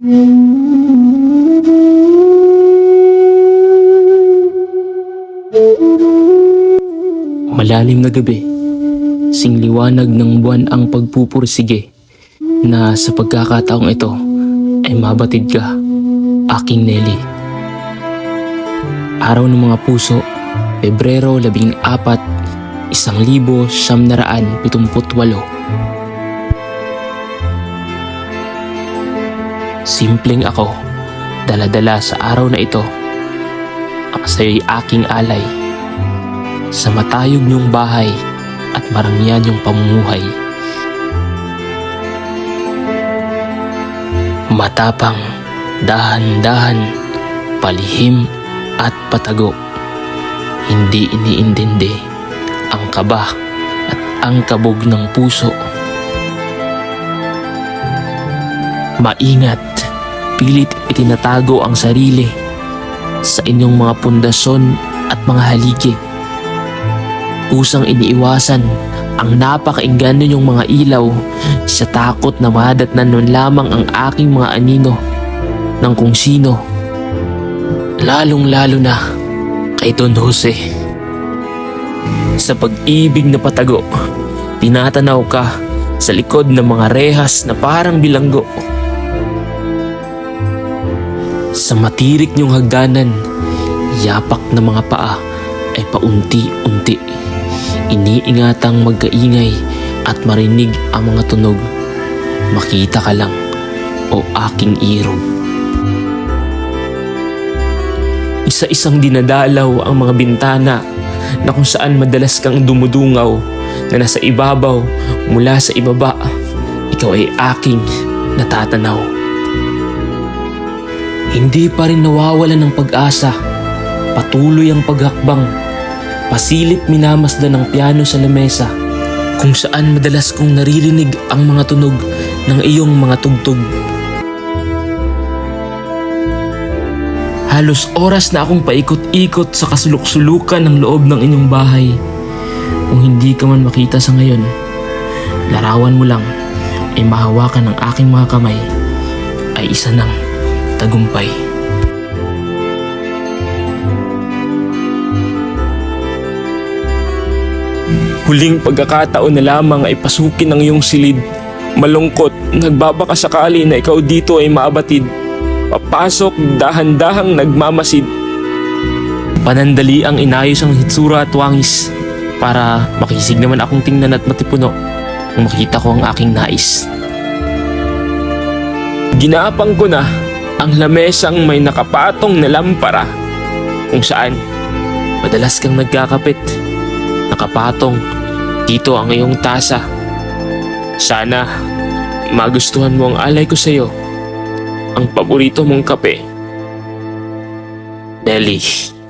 Malalim na gabi, singliwanag ng buwan ang pagpupursige na sa pagkakataong ito ay mabatid ka, aking Nelly. Araw ng mga puso, Pebrero 14, 1978. Simpleng ako, dala-dala sa araw na ito. Ang sayo'y aking alay sa matayog niyong bahay at marangyan niyong pamumuhay. Matapang, dahan-dahan, palihim at patago. Hindi iniintindi ang kaba at ang kabog ng puso. Maingat, pilit itinatago ang sarili sa inyong mga pundasyon at mga haligi. Kusang iniiwasan ang napakainggan ninyong mga ilaw sa takot na madatnan nun lamang ang aking mga anino ng kung sino. Lalong-lalo na kay Don Jose. Sa pag-ibig na patago, tinatanaw ka sa likod ng mga rehas na parang bilanggo. Sa matirik niyong hagdanan, yapak na mga paa ay paunti-unti. Iniingatang magkaingay at marinig ang mga tunog. Makita ka lang, o aking irog. Isa-isang dinadalaw ang mga bintana na kung saan madalas kang dumudungaw na nasa ibabaw mula sa ibaba. Ikaw ay aking natatanaw. Hindi pa rin nawawalan ng pag-asa. Patuloy ang paghakbang. Pasilip minamasdan ng piano sa lamesa, kung saan madalas kong naririnig ang mga tunog ng iyong mga tugtog. Halos oras na akong paikot-ikot sa kasuluk-sulukan ng loob ng inyong bahay. Kung hindi ka man makita sa ngayon, larawan mo lang ay mahawakan ng aking mga kamay ay isa ng tagumpay. Huling pagkakataon na lamang ay pasukin ang iyong silid. Malungkot, nagbabaka sakali na ikaw dito ay maabatid. Papasok, dahan-dahang nagmamasid. Panandali ang inayos ang hitsura at wangis para makisig naman akong tingnan at matipuno nung makita ko ang aking nais. Ginapang ko na ang lamesang may nakapatong na lampara kung saan madalas kang nagkakapit. Nakapatong dito ang iyong tasa. Sana magustuhan mo ang alay ko sa iyo, ang paborito mong kape, Nelly.